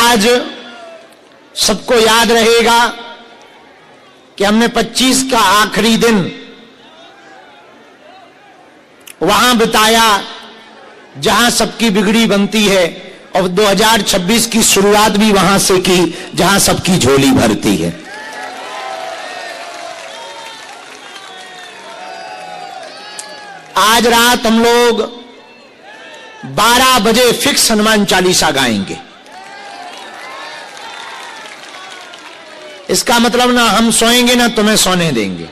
आज सबको याद रहेगा कि हमने 25 का आखिरी दिन वहां बिताया जहां सबकी बिगड़ी बनती है, और 2026 की शुरुआत भी वहां से की जहां सबकी झोली भरती है। आज रात हम लोग 12 बजे फिक्स हनुमान चालीसा गाएंगे। इसका मतलब ना हम सोएंगे ना तुम्हें सोने देंगे।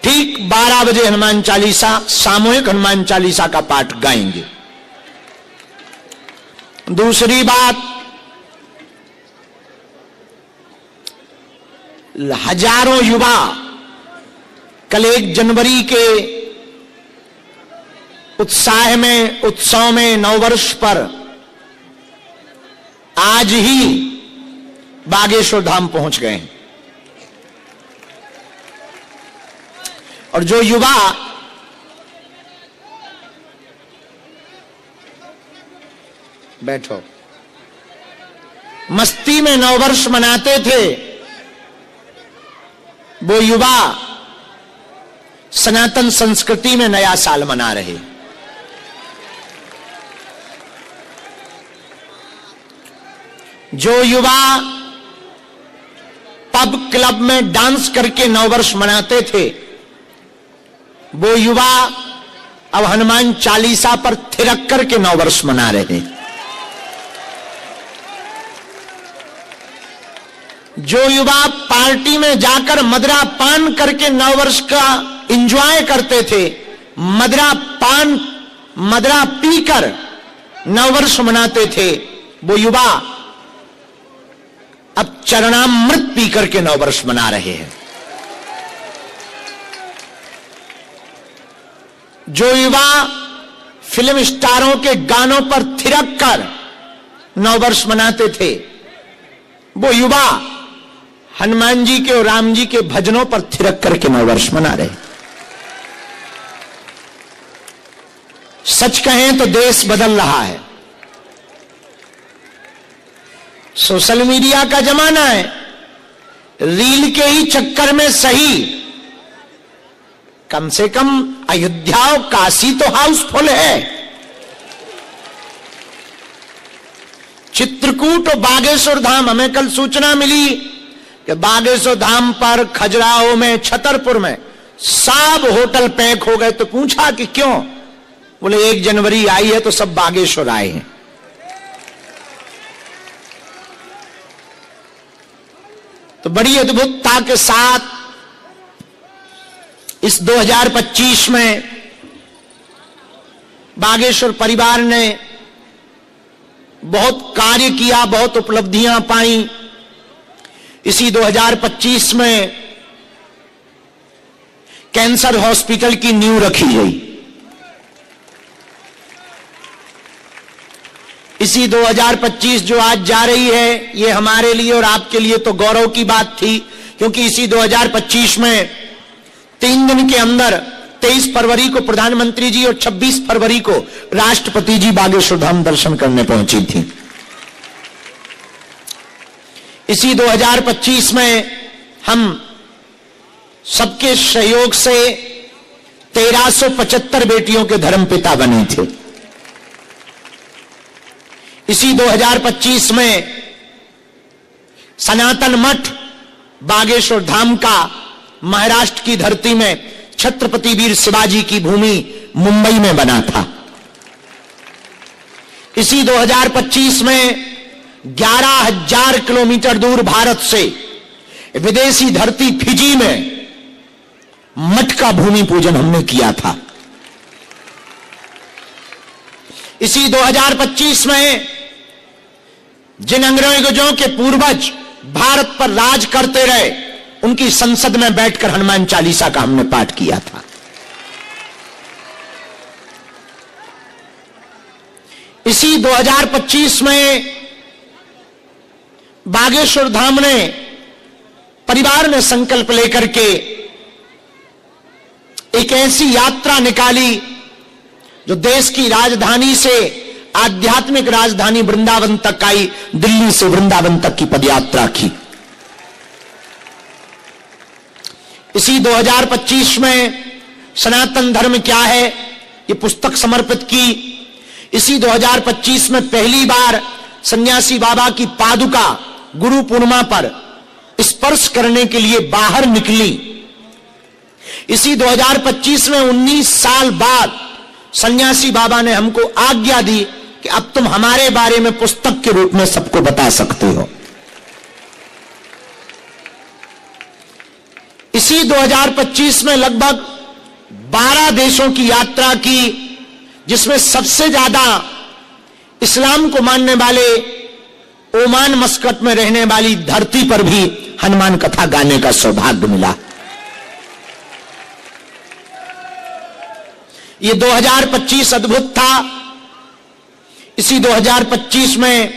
ठीक 12 बजे हनुमान चालीसा, सामूहिक हनुमान चालीसा का पाठ गाएंगे। दूसरी बात, हजारों युवा कल 1 जनवरी के उत्साह में, उत्सव में, नववर्ष पर आज ही बागेश्वर धाम पहुंच गए हैं। और जो युवा बैठो मस्ती में नववर्ष मनाते थे, वो युवा सनातन संस्कृति में नया साल मना रहे। जो युवा पब क्लब में डांस करके नववर्ष मनाते थे, वो युवा अब हनुमान चालीसा पर थिरक करके नववर्ष मना रहे। जो युवा पार्टी में जाकर मदरा पान करके नववर्ष का एंजॉय करते थे, मदरा पीकर नववर्ष मनाते थे, वो युवा अब चरणामृत पी करके नववर्ष मना रहे हैं। जो युवा फिल्म स्टारों के गानों पर थिरक कर नववर्ष मनाते थे, वो युवा हनुमान जी के और राम जी के भजनों पर थिरक करके नववर्ष मना रहे। सच कहें तो देश बदल रहा है। सोशल मीडिया का जमाना है। रील के ही चक्कर में सही, कम से कम अयोध्या और काशी तो हाउसफुल है। चित्रकूट और बागेश्वर धाम, हमें कल सूचना मिली कि बागेश्वर धाम पर, खजुराहो में, छतरपुर में सब होटल पैक हो गए। तो पूछा कि क्यों? बोले 1 जनवरी आई है तो सब बागेश्वर आए हैं। तो बड़ी अद्भुतता के साथ इस 2025 में बागेश्वर परिवार ने बहुत कार्य किया, बहुत उपलब्धियां पाई। इसी 2025 में कैंसर हॉस्पिटल की नींव रखी गई। इसी 2025 जो आज जा रही है, ये हमारे लिए और आपके लिए तो गौरव की बात थी, क्योंकि इसी 2025 में 3 दिन के अंदर 23 फरवरी को प्रधानमंत्री जी और 26 फरवरी को राष्ट्रपति जी बागेश्वर धाम दर्शन करने पहुंची थी। इसी 2025 में हम सबके सहयोग से 1375 बेटियों के धर्मपिता बने थे। इसी 2025 में सनातन मठ बागेश्वर धाम का महाराष्ट्र की धरती में छत्रपति वीर शिवाजी की भूमि मुंबई में बना था। इसी 2025 में 11,000 किलोमीटर दूर भारत से विदेशी धरती फिजी में मठ का भूमि पूजन हमने किया था। इसी 2025 में जिन अंग्रेजों के पूर्वज भारत पर राज करते रहे, उनकी संसद में बैठकर हनुमान चालीसा का हमने पाठ किया था। इसी 2025 में बागेश्वर धाम ने, परिवार ने संकल्प लेकर के एक ऐसी यात्रा निकाली जो देश की राजधानी से आध्यात्मिक राजधानी वृंदावन तक आई, दिल्ली से वृंदावन तक की पदयात्रा की। इसी 2025 में सनातन धर्म क्या है ये पुस्तक समर्पित की। इसी 2025 में पहली बार सन्यासी बाबा की पादुका गुरु पूर्णिमा पर स्पर्श करने के लिए बाहर निकली। इसी 2025 में 19 साल बाद सन्यासी बाबा ने हमको आज्ञा दी कि अब तुम हमारे बारे में पुस्तक के रूप में सबको बता सकते हो। इसी 2025 में लगभग 12 देशों की यात्रा की, जिसमें सबसे ज्यादा इस्लाम को मानने वाले ओमान मस्कट में रहने वाली धरती पर भी हनुमान कथा गाने का सौभाग्य मिला। ये 2025 अद्भुत था। इसी 2025 में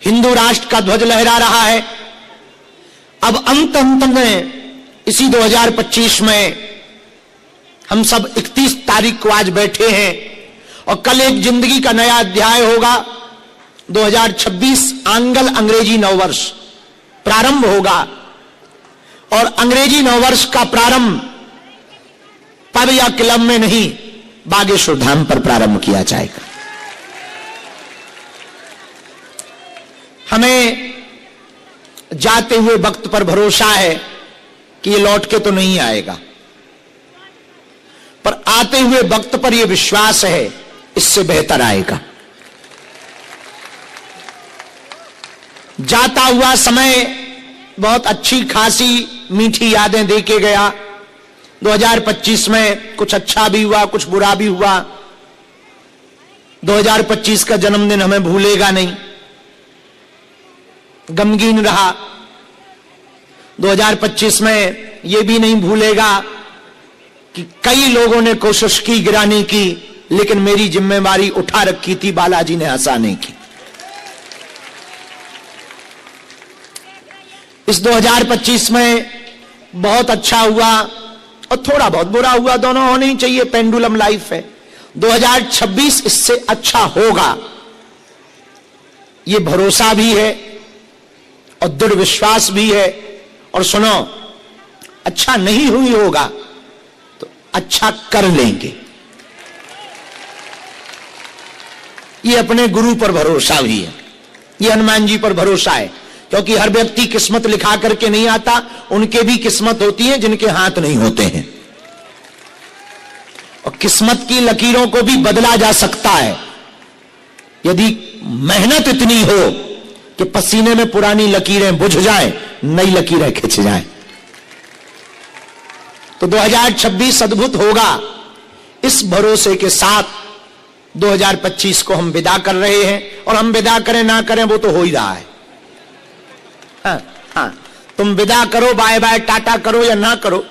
हिंदू राष्ट्र का ध्वज लहरा रहा है। अब अंत में इसी 2025 में हम सब 31 तारीख को आज बैठे हैं और कल एक जिंदगी का नया अध्याय होगा। 2026 आंगल अंग्रेजी नववर्ष प्रारंभ होगा और अंग्रेजी नववर्ष का प्रारंभ पब या क्लब में नहीं, बागेश्वर धाम पर प्रारंभ किया जाएगा। हमें जाते हुए वक्त पर भरोसा है कि ये लौट के तो नहीं आएगा, पर आते हुए वक्त पर यह विश्वास है इससे बेहतर आएगा। जाता हुआ समय बहुत अच्छी खासी मीठी यादें दे के गया। 2025 में कुछ अच्छा भी हुआ, कुछ बुरा भी हुआ। 2025 का जन्मदिन हमें भूलेगा नहीं, गमगीन रहा। 2025 में यह भी नहीं भूलेगा कि कई लोगों ने कोशिश की गिराने की, लेकिन मेरी जिम्मेवारी उठा रखी थी बालाजी ने हंसाने की। इस 2025 में बहुत अच्छा हुआ और थोड़ा बहुत बुरा हुआ, दोनों होने ही चाहिए, पेंडुलम लाइफ है। 2026 इससे अच्छा होगा, यह भरोसा भी है और दृढ़ विश्वास भी है। और सुनो, अच्छा नहीं हुई होगा तो अच्छा कर लेंगे, ये अपने गुरु पर भरोसा भी है, ये हनुमान जी पर भरोसा है। क्योंकि हर व्यक्ति किस्मत लिखा करके नहीं आता, उनके भी किस्मत होती है जिनके हाथ नहीं होते हैं। और किस्मत की लकीरों को भी बदला जा सकता है यदि मेहनत इतनी हो कि पसीने में पुरानी लकीरें बुझ जाएं, नई लकीरें खिंच जाएं। तो 2026 अद्भुत होगा। इस भरोसे के साथ 2025 को हम विदा कर रहे हैं। और हम विदा करें ना करें वो तो हो ही रहा है। हाँ, तुम विदा करो, बाय बाय टाटा करो या ना करो,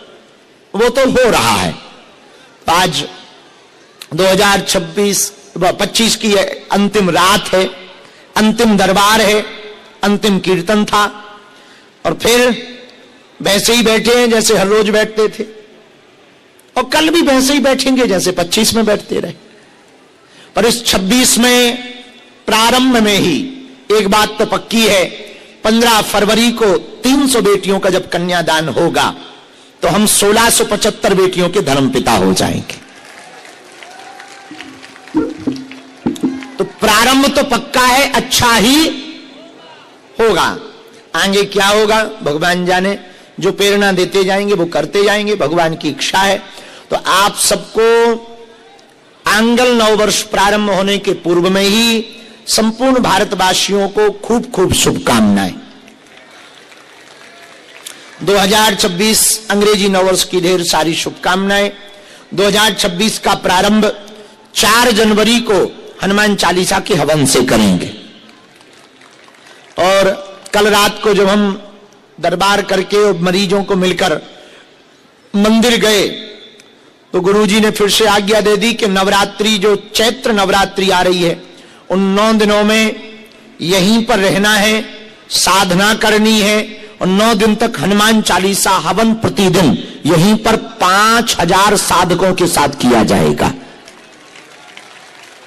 वो तो हो रहा है। आज 2025 की अंतिम रात है, अंतिम दरबार है, अंतिम कीर्तन था और फिर वैसे ही बैठे हैं जैसे हर रोज बैठते थे और कल भी वैसे ही बैठेंगे जैसे 25 में बैठते रहे। पर इस 26 में प्रारंभ में ही एक बात तो पक्की है, 15 फरवरी को 300 बेटियों का जब कन्यादान होगा तो हम 1675 बेटियों के धर्मपिता हो जाएंगे। तो प्रारंभ तो पक्का है, अच्छा ही होगा। आगे क्या होगा भगवान जाने, जो प्रेरणा देते जाएंगे वो करते जाएंगे, भगवान की इच्छा है। तो आप सबको आंगल नववर्ष प्रारंभ होने के पूर्व में ही संपूर्ण भारतवासियों को खूब खूब शुभकामनाएं। 2026 अंग्रेजी नववर्ष की ढेर सारी शुभकामनाएं। 2026 का प्रारंभ 4 जनवरी को हनुमान चालीसा के हवन से करेंगे। और कल रात को जब हम दरबार करके और मरीजों को मिलकर मंदिर गए तो गुरुजी ने फिर से आज्ञा दे दी कि नवरात्रि, जो चैत्र नवरात्रि आ रही है, उन 9 दिनों में यहीं पर रहना है, साधना करनी है और 9 दिन तक हनुमान चालीसा हवन प्रतिदिन यहीं पर 5000 साधकों के साथ किया जाएगा।